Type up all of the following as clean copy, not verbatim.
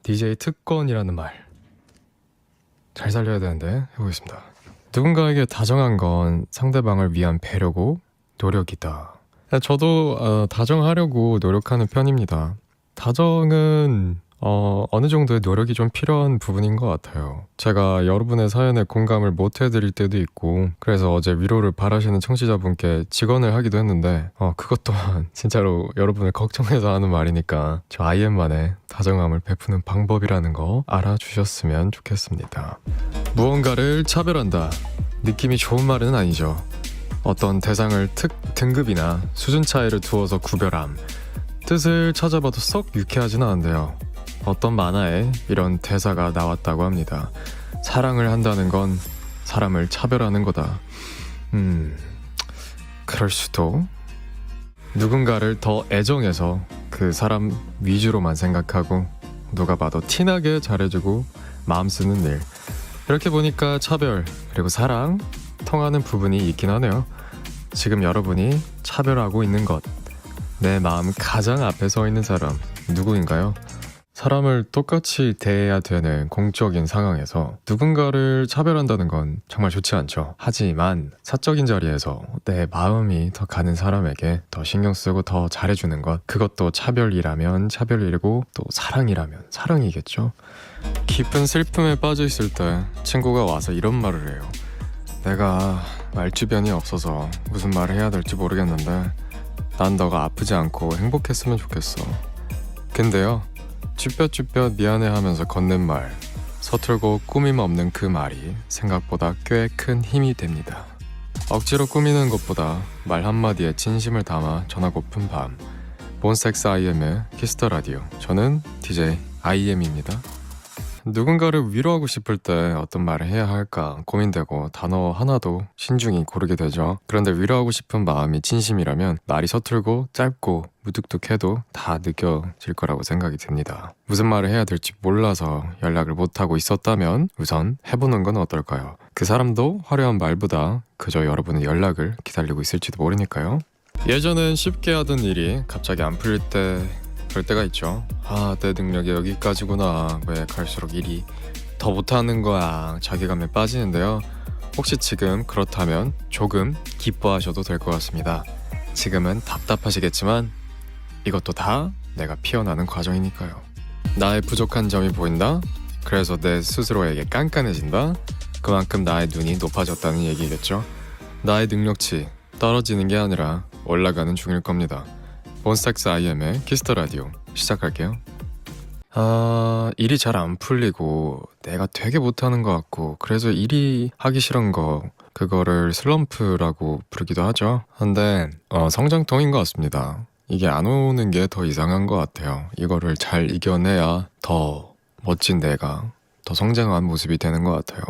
DJ 특권이라는 말 잘 살려야 되는데 해보겠습니다. 누군가에게 다정한 건 상대방을 위한 배려고 노력이다. 저도 다정하려고 노력하는 편입니다. 다정은 어느 정도의 노력이 좀 필요한 부분인 것 같아요. 제가 여러분의 사연에 공감을 못 해드릴 때도 있고, 그래서 어제 위로를 바라시는 청취자분께 직언을 하기도 했는데 그것 또한 진짜로 여러분을 걱정해서 하는 말이니까 저 IM만의 다정함을 베푸는 방법이라는 거 알아주셨으면 좋겠습니다. 무언가를 차별한다. 느낌이 좋은 말은 아니죠. 어떤 대상을 등급이나 수준 차이를 두어서 구별함, 뜻을 찾아봐도 썩 유쾌하지는 않은데요. 어떤 만화에 이런 대사가 나왔다고 합니다. 사랑을 한다는 건 사람을 차별하는 거다. 그럴 수도. 누군가를 더 애정해서 그 사람 위주로만 생각하고 누가 봐도 티나게 잘해주고 마음 쓰는 일. 이렇게 보니까 차별 그리고 사랑 통하는 부분이 있긴 하네요. 지금 여러분이 차별하고 있는 것, 내 마음 가장 앞에 서 있는 사람 누구인가요? 사람을 똑같이 대해야 되는 공적인 상황에서 누군가를 차별한다는 건 정말 좋지 않죠. 하지만 사적인 자리에서 내 마음이 더 가는 사람에게 더 신경 쓰고 더 잘해주는 것, 그것도 차별이라면 차별이고 또 사랑이라면 사랑이겠죠. 깊은 슬픔에 빠져 있을 때 친구가 와서 이런 말을 해요. 내가 말주변이 없어서 무슨 말을 해야 될지 모르겠는데 난 너가 아프지 않고 행복했으면 좋겠어. 근데요, 쭈뼛쭈뼛 미안해하면서 건넨 말, 서툴고 꾸밈 없는 그 말이 생각보다 꽤 큰 힘이 됩니다. 억지로 꾸미는 것보다 말 한마디에 진심을 담아 전하고픈 밤. 몬스타엑스 IM의 키스 더 라디오. 저는 DJ IM입니다. 누군가를 위로하고 싶을 때 어떤 말을 해야 할까 고민되고 단어 하나도 신중히 고르게 되죠. 그런데 위로하고 싶은 마음이 진심이라면 말이 서툴고 짧고 무뚝뚝해도 다 느껴질 거라고 생각이 듭니다. 무슨 말을 해야 될지 몰라서 연락을 못하고 있었다면 우선 해보는 건 어떨까요? 그 사람도 화려한 말보다 그저 여러분의 연락을 기다리고 있을지도 모르니까요. 예전엔 쉽게 하던 일이 갑자기 안 풀릴 때 그럴 때가 있죠. 내 능력이 여기까지구나. 왜 갈수록 일이 더 못하는 거야. 자괴감에 빠지는데요. 혹시 지금 그렇다면 조금 기뻐하셔도 될 것 같습니다. 지금은 답답하시겠지만 이것도 다 내가 피어나는 과정이니까요. 나의 부족한 점이 보인다? 그래서 내 스스로에게 깐깐해진다? 그만큼 나의 눈이 높아졌다는 얘기겠죠. 나의 능력치 떨어지는 게 아니라 올라가는 중일 겁니다. 몬스타엑스 IM의 키스 더 라디오 시작할게요. 일이 잘 안 풀리고 내가 되게 못하는 것 같고 그래서 일이 하기 싫은 거, 그거를 슬럼프라고 부르기도 하죠. 근데 성장통인 것 같습니다. 이게 안 오는 게 더 이상한 것 같아요. 이거를 잘 이겨내야 더 멋진 내가 더 성장한 모습이 되는 것 같아요.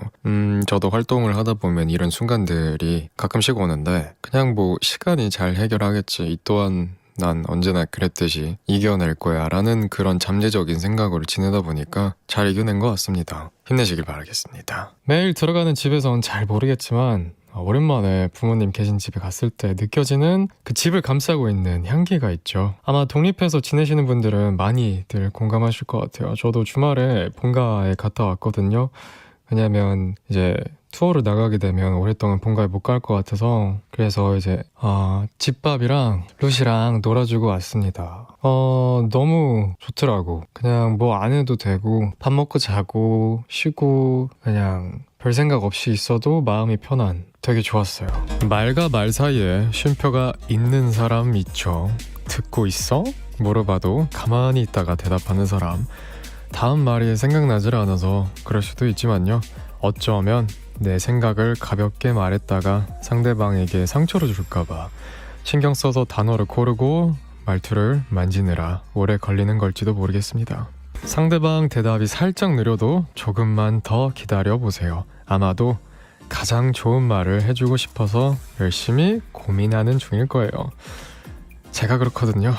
저도 활동을 하다 보면 이런 순간들이 가끔씩 오는데 그냥 뭐 시간이 잘 해결하겠지, 이 또한 난 언제나 그랬듯이 이겨낼 거야 라는 그런 잠재적인 생각으로 지내다 보니까 잘 이겨낸 것 같습니다. 힘내시길 바라겠습니다. 매일 들어가는 집에선 잘 모르겠지만 오랜만에 부모님 계신 집에 갔을 때 느껴지는 그 집을 감싸고 있는 향기가 있죠. 아마 독립해서 지내시는 분들은 많이들 공감하실 것 같아요. 저도 주말에 본가에 갔다 왔거든요. 왜냐면 이제 투어를 나가게 되면 오랫동안 본가에 못 갈 것 같아서, 그래서 이제 집밥이랑 루시랑 놀아주고 왔습니다. 너무 좋더라고. 그냥 뭐 안 해도 되고 밥 먹고 자고 쉬고 그냥 별 생각 없이 있어도 마음이 편한, 되게 좋았어요. 말과 말 사이에 쉼표가 있는 사람 있죠. 듣고 있어? 물어봐도 가만히 있다가 대답하는 사람. 다음 말이 생각나질 않아서 그럴 수도 있지만요, 어쩌면 내 생각을 가볍게 말했다가 상대방에게 상처를 줄까봐 신경 써서 단어를 고르고 말투를 만지느라 오래 걸리는 걸지도 모르겠습니다. 상대방 대답이 살짝 느려도 조금만 더 기다려보세요. 아마도 가장 좋은 말을 해주고 싶어서 열심히 고민하는 중일 거예요. 제가 그렇거든요.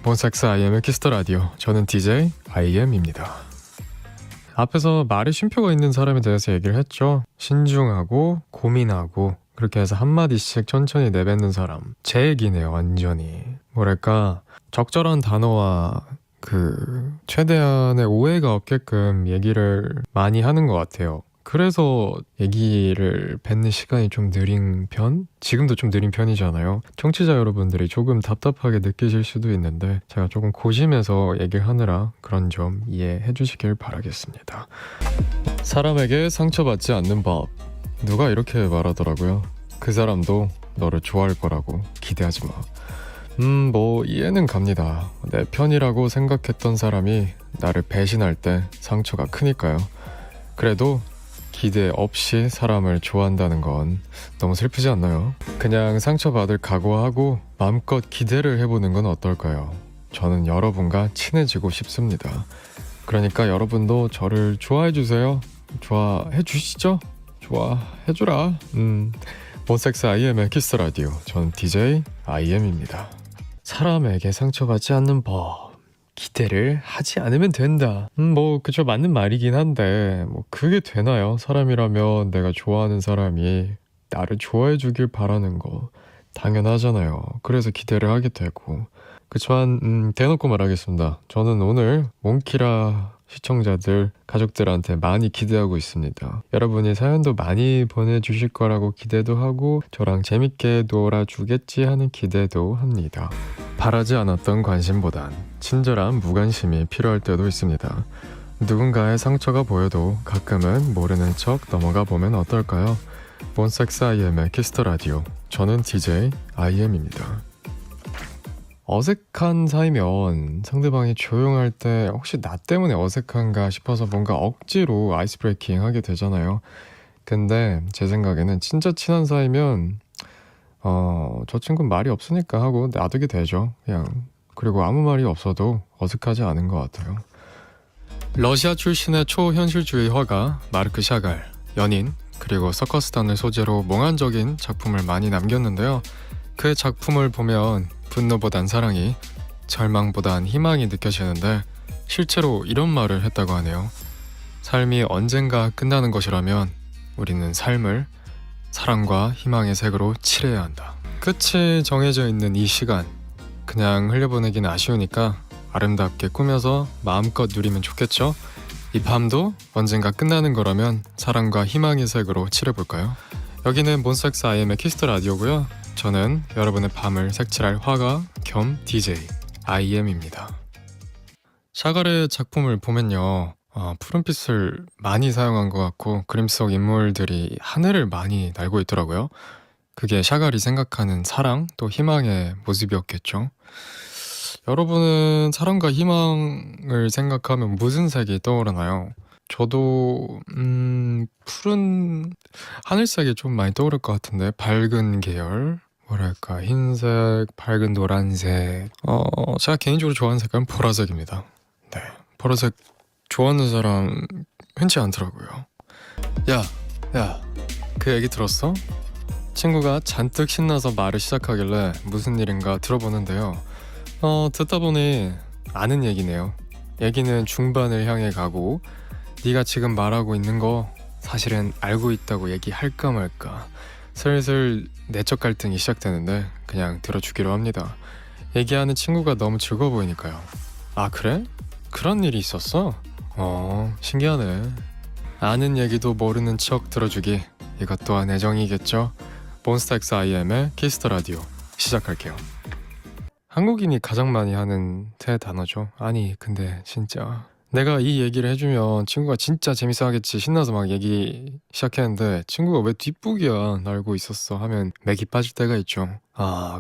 몬스타엑스 IM의 키스 더 라디오. 저는 DJ IM입니다. 앞에서 말에 쉼표가 있는 사람에 대해서 얘기를 했죠. 신중하고 고민하고 그렇게 해서 한마디씩 천천히 내뱉는 사람. 제 얘기네요, 완전히. 뭐랄까, 적절한 단어와 최대한의 오해가 없게끔 얘기를 많이 하는 것 같아요. 그래서 얘기를 뱉는 시간이 좀 느린 편? 지금도 좀 느린 편이잖아요. 청취자 여러분들이 조금 답답하게 느끼실 수도 있는데 제가 조금 고심해서 얘기를 하느라 그런 점 이해해 주시길 바라겠습니다. 사람에게 상처받지 않는 법. 누가 이렇게 말하더라고요. 그 사람도 너를 좋아할 거라고 기대하지 마. 뭐 이해는 갑니다. 내 편이라고 생각했던 사람이 나를 배신할 때 상처가 크니까요. 그래도 기대 없이 사람을 좋아한다는 건 너무 슬프지 않나요? 그냥 상처받을 각오하고 마음껏 기대를 해보는 건 어떨까요? 저는 여러분과 친해지고 싶습니다. 그러니까 여러분도 저를 좋아해주세요. 좋아해주시죠? 좋아해주라. 몬스타엑스 IM의 키스 라디오. 전 DJ IM입니다. 사람에게 상처받지 않는 법. 기대를 하지 않으면 된다. 뭐 그쵸, 맞는 말이긴 한데 뭐 그게 되나요? 사람이라면 내가 좋아하는 사람이 나를 좋아해 주길 바라는 거 당연하잖아요. 그래서 기대를 하게 되고. 그치만 대놓고 말하겠습니다. 저는 오늘 몽키라 시청자들, 가족들한테 많이 기대하고 있습니다. 여러분이 사연도 많이 보내주실 거라고 기대도 하고 저랑 재밌게 놀아주겠지 하는 기대도 합니다. 바라지 않았던 관심보단 친절한 무관심이 필요할 때도 있습니다. 누군가의 상처가 보여도 가끔은 모르는 척 넘어가 보면 어떨까요? 몬스타엑스 IM의 키스터 라디오. 저는 DJ IM입니다. 어색한 사이면 상대방이 조용할 때 혹시 나 때문에 어색한가 싶어서 뭔가 억지로 아이스 브레이킹 하게 되잖아요. 근데 제 생각에는 진짜 친한 사이면 저 친구는 말이 없으니까 하고 놔두게 되죠. 그냥. 그리고 아무 말이 없어도 어색하지 않은 것 같아요. 러시아 출신의 초현실주의 화가 마르크 샤갈, 연인, 그리고 서커스단을 소재로 몽환적인 작품을 많이 남겼는데요. 그의 작품을 보면 분노보단 사랑이, 절망보단 희망이 느껴지는데 실제로 이런 말을 했다고 하네요. 삶이 언젠가 끝나는 것이라면 우리는 삶을 사랑과 희망의 색으로 칠해야 한다. 끝이 정해져 있는 이 시간, 그냥 흘려보내긴 아쉬우니까 아름답게 꾸며서 마음껏 누리면 좋겠죠? 이 밤도 언젠가 끝나는 거라면 사랑과 희망의 색으로 칠해볼까요? 여기는 몬스타엑스 IM의 키스터 라디오고요. 저는 여러분의 밤을 색칠할 화가 겸 DJ IM입니다. 샤갈의 작품을 보면요, 푸른빛을 많이 사용한 것 같고 그림 속 인물들이 하늘을 많이 날고 있더라고요. 그게 샤갈이 생각하는 사랑 또 희망의 모습이었겠죠. 여러분은 사랑과 희망을 생각하면 무슨 색이 떠오르나요? 저도 푸른 하늘색이 좀 많이 떠오를 것 같은데, 밝은 계열, 뭐랄까 흰색, 밝은 노란색. 제가 개인적으로 좋아하는 색깔은 보라색입니다. 네, 보라색 좋아하는 사람 흔치 않더라고요. 야, 그 얘기 들었어? 친구가 잔뜩 신나서 말을 시작하길래 무슨 일인가 들어보는데요. 듣다 보니 아는 얘기네요. 얘기는 중반을 향해 가고 네가 지금 말하고 있는 거 사실은 알고 있다고 얘기할까 말까 슬슬 내적 갈등이 시작되는데 그냥 들어주기로 합니다. 얘기하는 친구가 너무 즐거워 보이니까요. 아, 그래? 그런 일이 있었어? 신기하네. 아는 얘기도 모르는 척 들어주기, 이것 또한 애정이겠죠? 몬스타엑스 IM의 키스터 라디오 시작할게요. 한국인이 가장 많이 하는 새 단어죠. 아니 근데 진짜 내가 이 얘기를 해주면 친구가 진짜 재밌어 하겠지 신나서 막 얘기 시작했는데 친구가 왜 뒷북이야 날고 있었어 하면 맥이 빠질 때가 있죠.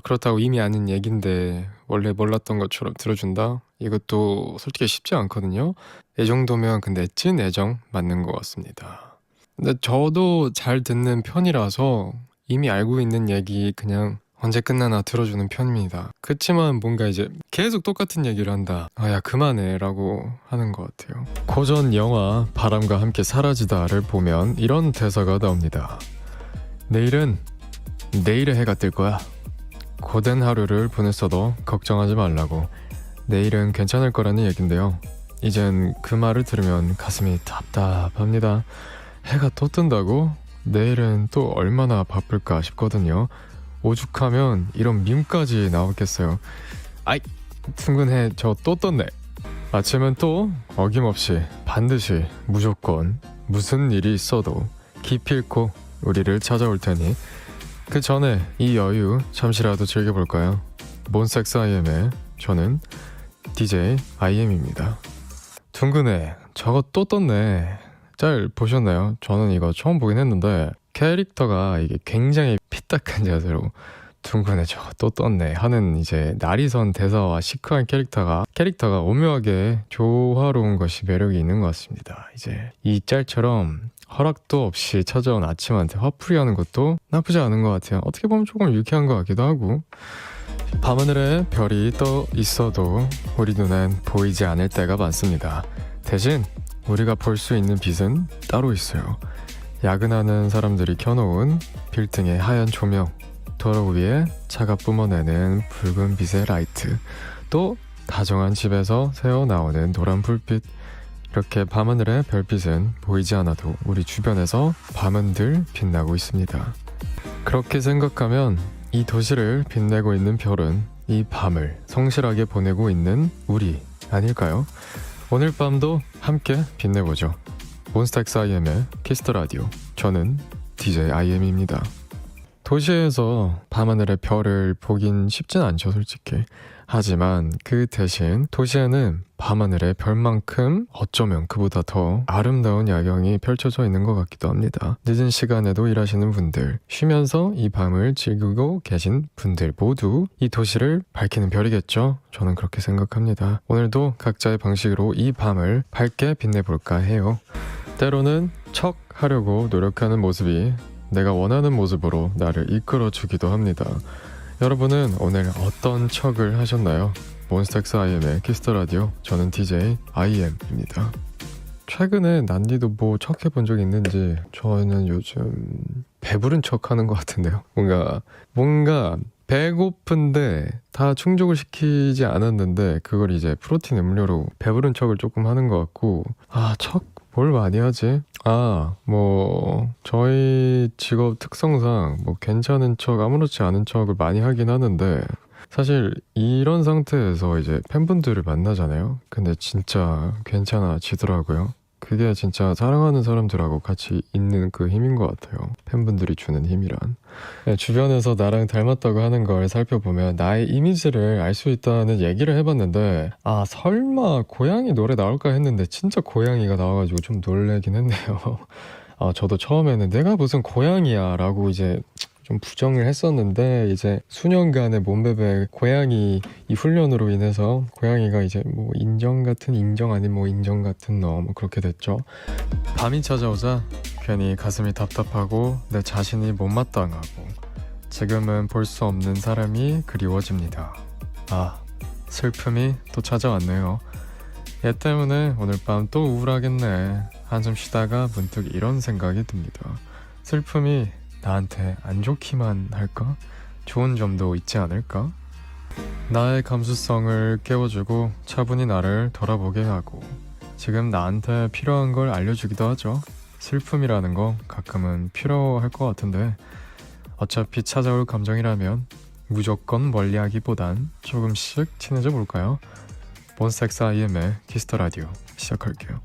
그렇다고 이미 아는 얘긴데 원래 몰랐던 것처럼 들어준다? 이것도 솔직히 쉽지 않거든요. 이 정도면 근데 찐 애정 맞는 것 같습니다. 근데 저도 잘 듣는 편이라서 이미 알고 있는 얘기 그냥 언제 끝나나 들어주는 편입니다. 그치만 뭔가 이제 계속 똑같은 얘기를 한다. 야 그만해 라고 하는 것 같아요. 고전 영화 바람과 함께 사라지다를 보면 이런 대사가 나옵니다. 내일은 내일의 해가 뜰 거야. 고된 하루를 보냈어도 걱정하지 말라고. 내일은 괜찮을 거라는 얘긴데요. 이젠 그 말을 들으면 가슴이 답답합니다. 해가 또 뜬다고? 내일은 또 얼마나 바쁠까 싶거든요. 오죽하면 이런 밈까지 나오겠어요. 아이 둥근 해 저 또 떴네. 아침은 또 어김없이 반드시 무조건 무슨 일이 있어도 기필코 우리를 찾아올 테니 그 전에 이 여유 잠시라도 즐겨볼까요? 몬스타엑스 IM의 저는 DJ IM입니다. 둥근해 저거 또 떴네. 짤 보셨나요? 저는 이거 처음 보긴 했는데 캐릭터가 이게 굉장히 피딱한 자세로 둥근해 저거 또 떴네 하는 이제 나리선 대사와 시크한 캐릭터가 오묘하게 조화로운 것이 매력이 있는 것 같습니다. 이제 이 짤처럼 허락도 없이 찾아온 아침한테 화풀이하는 것도 나쁘지 않은 것 같아요. 어떻게 보면 조금 유쾌한 것 같기도 하고. 밤하늘에 별이 떠 있어도 우리 눈엔 보이지 않을 때가 많습니다. 대신 우리가 볼 수 있는 빛은 따로 있어요. 야근하는 사람들이 켜놓은 빌딩의 하얀 조명, 도로 위에 차가 뿜어내는 붉은 빛의 라이트, 또 다정한 집에서 새어나오는 노란 불빛. 이렇게 밤하늘의 별빛은 보이지 않아도 우리 주변에서 밤은 늘 빛나고 있습니다. 그렇게 생각하면 이 도시를 빛내고 있는 별은 이 밤을 성실하게 보내고 있는 우리 아닐까요? 오늘 밤도 함께 빛내보죠. 몬스타엑스 IM의 키스터 라디오. 저는 DJ IM입니다. 도시에서 밤하늘의 별을 보긴 쉽진 않죠, 솔직히. 하지만 그 대신 도시에는 밤하늘의 별만큼 어쩌면 그보다 더 아름다운 야경이 펼쳐져 있는 것 같기도 합니다. 늦은 시간에도 일하시는 분들, 쉬면서 이 밤을 즐기고 계신 분들 모두 이 도시를 밝히는 별이겠죠? 저는 그렇게 생각합니다. 오늘도 각자의 방식으로 이 밤을 밝게 빛내볼까 해요. 때로는 척 하려고 노력하는 모습이 내가 원하는 모습으로 나를 이끌어주기도 합니다. 여러분은 오늘 어떤 척을 하셨나요? 몬스타엑스 IM의 키스터 라디오. 저는 DJ IM입니다. 최근에 난디도 뭐 척 해본 적 있는지 저는 요즘 배부른 척 하는 것 같은데요. 뭔가 배고픈데 다 충족을 시키지 않았는데 그걸 이제 프로틴 음료로 배부른 척을 조금 하는 것 같고, 척 뭘 많이 하지? 저희 직업 특성상 괜찮은 척, 아무렇지 않은 척을 많이 하긴 하는데, 사실 이런 상태에서 이제 팬분들을 만나잖아요. 근데 진짜 괜찮아지더라고요. 그게 진짜 사랑하는 사람들하고 같이 있는 그 힘인 것 같아요. 팬분들이 주는 힘이란. 주변에서 나랑 닮았다고 하는 걸 살펴보면 나의 이미지를 알 수 있다는 얘기를 해봤는데, 설마 고양이 노래 나올까 했는데 진짜 고양이가 나와가지고 좀 놀래긴 했네요. 저도 처음에는 내가 무슨 고양이야 라고 이제 좀 부정을 했었는데, 이제 수년간의 몸베베 고양이 이 훈련으로 인해서 고양이가 이제 인정 같은 인정 아닌 인정 같은 너 그렇게 됐죠. 밤이 찾아오자 괜히 가슴이 답답하고 내 자신이 못마땅하고 지금은 볼 수 없는 사람이 그리워집니다. 슬픔이 또 찾아왔네요. 얘 때문에 오늘 밤 또 우울하겠네. 한숨 쉬다가 문득 이런 생각이 듭니다. 슬픔이 나한테 안 좋기만 할까? 좋은 점도 있지 않을까? 나의 감수성을 깨워주고 차분히 나를 돌아보게 하고 지금 나한테 필요한 걸 알려주기도 하죠. 슬픔이라는 거 가끔은 필요할 것 같은데 어차피 찾아올 감정이라면 무조건 멀리하기보단 조금씩 친해져 볼까요? 몬스타엑스 IM의 키스터 라디오 시작할게요.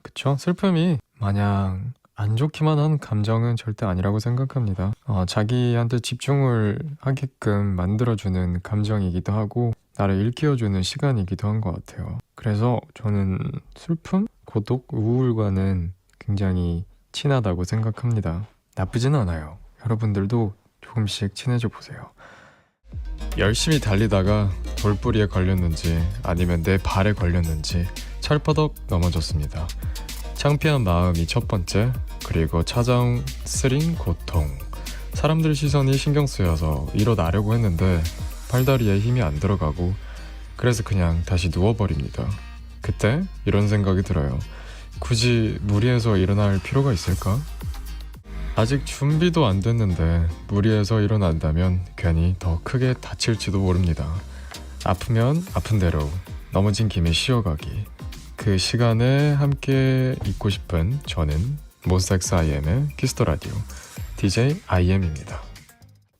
그쵸? 슬픔이 마냥 안 좋기만 한 감정은 절대 아니라고 생각합니다. 자기한테 집중을 하게끔 만들어주는 감정이기도 하고 나를 일깨워주는 시간이기도 한 것 같아요. 그래서 저는 슬픔, 고독, 우울과는 굉장히 친하다고 생각합니다. 나쁘진 않아요. 여러분들도 조금씩 친해져 보세요. 열심히 달리다가 돌부리에 걸렸는지 아니면 내 발에 걸렸는지 철퍼덕 넘어졌습니다. 창피한 마음이 첫 번째, 그리고 찾아온 쓰린 고통. 사람들 시선이 신경 쓰여서 일어나려고 했는데 팔다리에 힘이 안 들어가고 그래서 그냥 다시 누워버립니다. 그때 이런 생각이 들어요. 굳이 무리해서 일어날 필요가 있을까? 아직 준비도 안 됐는데 무리해서 일어난다면 괜히 더 크게 다칠지도 모릅니다. 아프면 아픈 대로 넘어진 김에 쉬어가기. 그 시간에 함께 있고 싶은 저는 몬스타엑스 IM의 키스터 라디오 DJ IM입니다.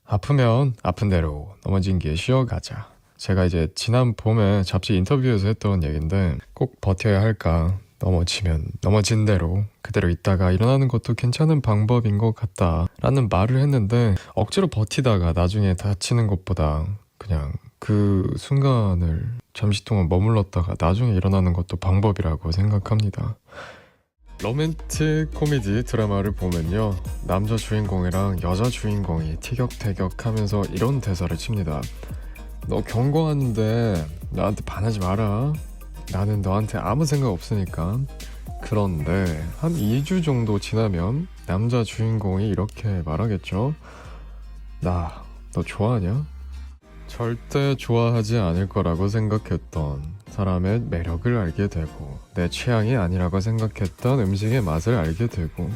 아프면 아픈 대로 넘어진 김에 쉬어가자. 제가 이제 지난 봄에 잡지 인터뷰에서 했던 얘기인데 꼭 버텨야 할까? 넘어지면 넘어진 대로 그대로 있다가 일어나는 것도 괜찮은 방법인 것 같다 라는 말을 했는데 억지로 버티다가 나중에 다치는 것보다 그냥 그 순간을 잠시 동안 머물렀다가 나중에 일어나는 것도 방법이라고 생각합니다. 로맨틱 코미디 드라마를 보면요, 남자 주인공이랑 여자 주인공이 티격태격하면서 이런 대사를 칩니다. 너 경고하는데 나한테 반하지 마라. 나는 너한테 아무 생각 없으니까. 그런데 한 2주 정도 지나면 남자 주인공이 이렇게 말하겠죠. 나 너 좋아하냐? 절대 좋아하지 않을 거라고 생각했던 사람의 매력을 알게 되고, 내 취향이 아니라고 생각했던 음식의 맛을 알게 되고,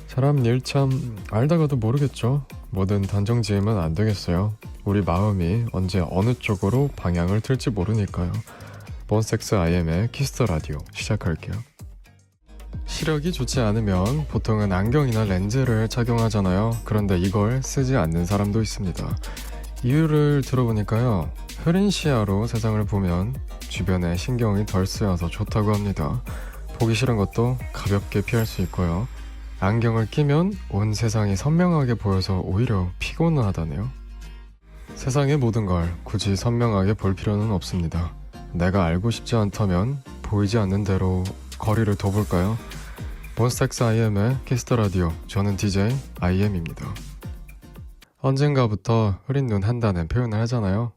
사람 일 참 알다가도 모르겠죠. 뭐든 단정 지으면 안 되겠어요. 우리 마음이 언제 어느 쪽으로 방향을 틀지 모르니까요. 몬스타엑스 IM의 키스터 라디오 시작할게요. 시력이 좋지 않으면 보통은 안경이나 렌즈를 착용하잖아요. 그런데 이걸 쓰지 않는 사람도 있습니다. 이유를 들어보니까요, 흐린 시야로 세상을 보면 주변에 신경이 덜 쓰여서 좋다고 합니다. 보기 싫은 것도 가볍게 피할 수 있고요. 안경을 끼면 온 세상이 선명하게 보여서 오히려 피곤하다네요. 세상의 모든 걸 굳이 선명하게 볼 필요는 없습니다. 내가 알고 싶지 않다면 보이지 않는 대로 거리를 둬볼까요? 몬스타엑스 IM의 키스터 라디오, 저는 DJ IM입니다. 언젠가부터 흐린 눈 한다는 표현을 하잖아요.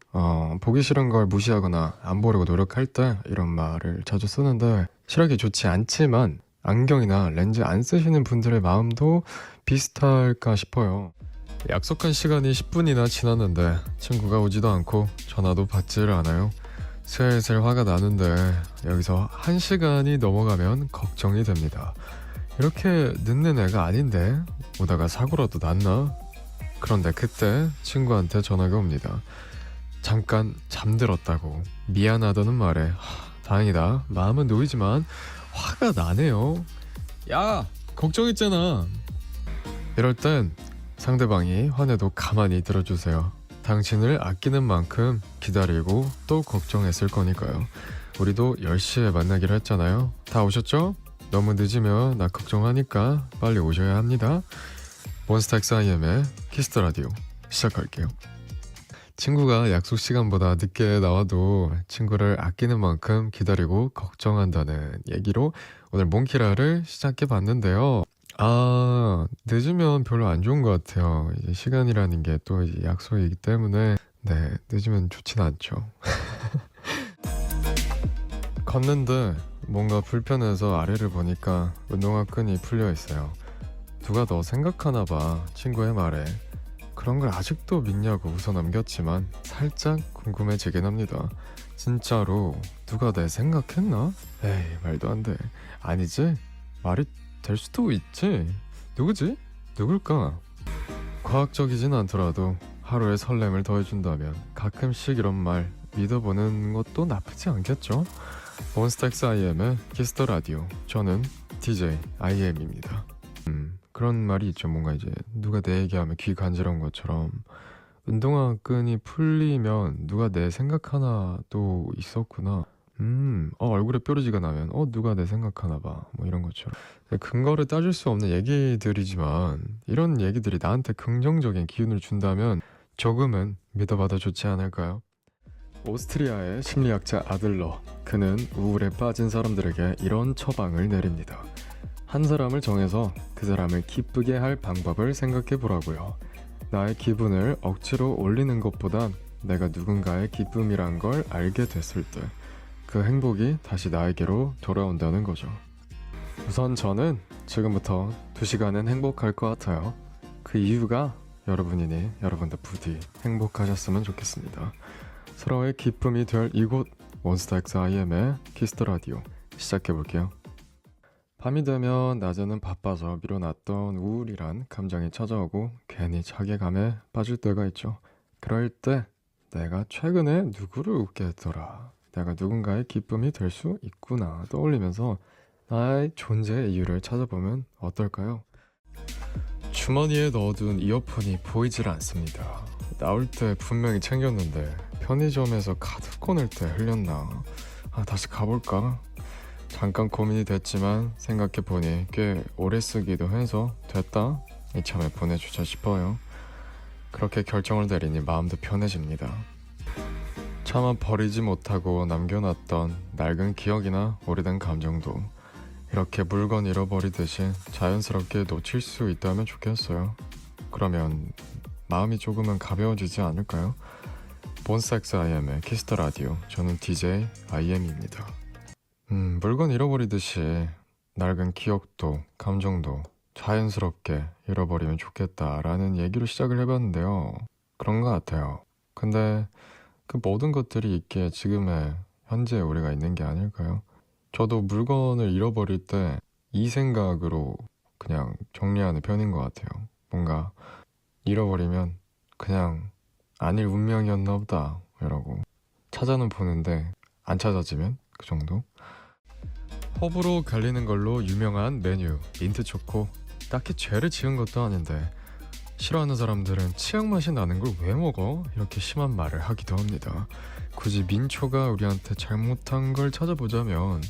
보기 싫은 걸 무시하거나 안 보려고 노력할 때 이런 말을 자주 쓰는데, 시력이 좋지 않지만 안경이나 렌즈 안 쓰시는 분들의 마음도 비슷할까 싶어요. 약속한 시간이 10분이나 지났는데 친구가 오지도 않고 전화도 받지를 않아요. 슬슬 화가 나는데 여기서 1시간이 넘어가면 걱정이 됩니다. 이렇게 늦는 애가 아닌데 오다가 사고라도 났나? 그런데 그때 친구한테 전화가 옵니다. 잠깐 잠들었다고 미안하다는 말에 다행이다, 마음은 놓이지만 화가 나네요. 야, 걱정했잖아. 이럴 땐 상대방이 화내도 가만히 들어주세요. 당신을 아끼는 만큼 기다리고 또 걱정했을 거니까요. 우리도 10시에 만나기로 했잖아요. 다 오셨죠? 너무 늦으면 나 걱정하니까 빨리 오셔야 합니다. 몬스타엑스 IM의 키스터 라디오 시작할게요. 친구가 약속 시간보다 늦게 나와도 친구를 아끼는 만큼 기다리고 걱정한다는 얘기로 오늘 몬키라를 시작해 봤는데요. 늦으면 별로 안 좋은 것 같아요. 이제 시간이라는 게 또 약속이기 때문에 늦으면 좋진 않죠. 걷는데 뭔가 불편해서 아래를 보니까 운동화 끈이 풀려 있어요. 누가 너 생각하나 봐, 친구의 말에. 그런 걸 아직도 믿냐고 웃어 넘겼지만 살짝 궁금해지긴 합니다. 진짜로 누가 내 생각했나? 에이, 말도 안 돼. 아니지? 말이 될 수도 있지. 누구지? 누굴까? 과학적이진 않더라도 하루의 설렘을 더해준다면 가끔씩 이런 말 믿어보는 것도 나쁘지 않겠죠? 몬스타엑스 IM의 키스터 라디오, 저는 DJ IM입니다. 그런 말이 있죠. 뭔가 이제 누가 내 얘기하면 귀 간지러운 것처럼 운동화 끈이 풀리면 누가 내 생각하나 또 있었구나. 얼굴에 뾰루지가 나면 누가 내 생각하나 봐, 뭐 이런 것처럼. 근거를 따질 수 없는 얘기들이지만 이런 얘기들이 나한테 긍정적인 기운을 준다면 조금은 믿어봐도 좋지 않을까요? 오스트리아의 심리학자 아들러, 그는 우울에 빠진 사람들에게 이런 처방을 내립니다. 한 사람을 정해서 그 사람을 기쁘게 할 방법을 생각해 보라고요. 나의 기분을 억지로 올리는 것보단 내가 누군가의 기쁨이란 걸 알게 됐을 때 그 행복이 다시 나에게로 돌아온다는 거죠. 우선 저는 지금부터 2시간은 행복할 것 같아요. 그 이유가 여러분이니 여러분도 부디 행복하셨으면 좋겠습니다. 서로의 기쁨이 될 이곳, 몬스타엑스 IM의 키스터 라디오 시작해볼게요. 밤이 되면 낮에는 바빠서 미뤄놨던 우울이란 감정이 찾아오고 괜히 자괴감에 빠질 때가 있죠. 그럴 때 내가 최근에 누구를 웃게 했더라, 내가 누군가의 기쁨이 될 수 있구나 떠올리면서 나의 존재의 이유를 찾아보면 어떨까요? 주머니에 넣어둔 이어폰이 보이질 않습니다. 나올 때 분명히 챙겼는데 편의점에서 카드 꺼낼 때 흘렸나? 다시 가볼까? 잠깐 고민이 됐지만 생각해보니 꽤 오래 쓰기도 해서 됐다, 이참에 보내주자 싶어요. 그렇게 결정을 내리니 마음도 편해집니다. 차마 버리지 못하고 남겨놨던 낡은 기억이나 오래된 감정도 이렇게 물건 잃어버리듯이 자연스럽게 놓칠 수 있다면 좋겠어요. 그러면 마음이 조금은 가벼워지지 않을까요? 몬스타엑스 IM의 키스터 라디오, 저는 DJ IM입니다. 물건 잃어버리듯이 낡은 기억도 감정도 자연스럽게 잃어버리면 좋겠다라는 얘기로 시작을 해봤는데요. 그런 것 같아요. 근데 그 모든 것들이 있기에 지금의 현재 우리가 있는 게 아닐까요? 저도 물건을 잃어버릴 때 이 생각으로 그냥 정리하는 편인 것 같아요. 뭔가 잃어버리면 그냥 아닐 운명이었나 보다 이러고 찾아는 보는데 안 찾아지면 그 정도? 호불호 갈리는 걸로 유명한 메뉴 민트초코, 딱히 죄를 지은 것도 아닌데 싫어하는 사람들은 치약 맛이 나는 걸 왜 먹어? 이렇게 심한 말을 하기도 합니다. 굳이 민초가 우리한테 잘못한 걸 찾아보자면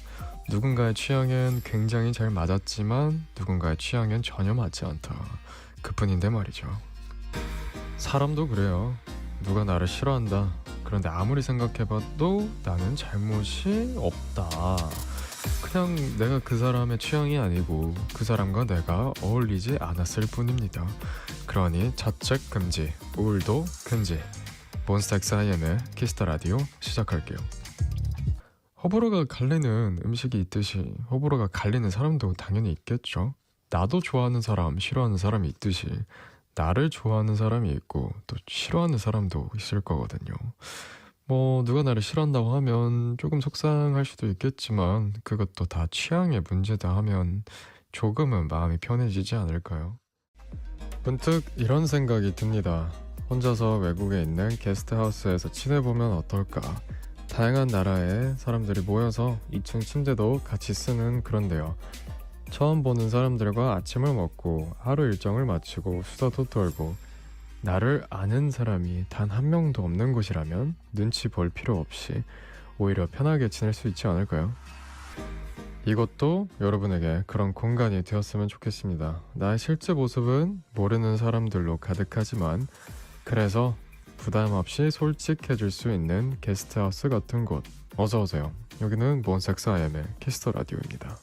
누군가의 취향엔 굉장히 잘 맞았지만 누군가의 취향엔 전혀 맞지 않다, 그뿐인데 말이죠. 사람도 그래요. 누가 나를 싫어한다. 그런데 아무리 생각해봐도 나는 잘못이 없다. 그냥 내가 그 사람의 취향이 아니고 그 사람과 내가 어울리지 않았을 뿐입니다. 그러니 자책 금지, 우울도 금지. 몬스타엑스 IM의 키스터 라디오 시작할게요. 호불호가 갈리는 음식이 있듯이 호불호가 갈리는 사람도 당연히 있겠죠. 나도 좋아하는 사람, 싫어하는 사람이 있듯이 나를 좋아하는 사람이 있고 또 싫어하는 사람도 있을 거거든요. 뭐 누가 나를 싫어한다고 하면 조금 속상할 수도 있겠지만 그것도 다 취향의 문제다 하면 조금은 마음이 편해지지 않을까요? 문득 이런 생각이 듭니다. 혼자서 외국에 있는 게스트하우스에서 지내보면 어떨까? 다양한 나라의 사람들이 모여서 2층 침대도 같이 쓰는 그런데요. 처음 보는 사람들과 아침을 먹고 하루 일정을 마치고 수다도 떨고 나를 아는 사람이 단 한 명도 없는 곳이라면 눈치 볼 필요 없이 오히려 편하게 지낼 수 있지 않을까요? 이것도 여러분에게 그런 공간이 되었으면 좋겠습니다. 나의 실제 모습은 모르는 사람들로 가득하지만 그래서 부담 없이 솔직해질 수 있는 게스트하우스 같은 곳, 어서오세요. 여기는 몬스타엑스 IM의 키스터 라디오입니다.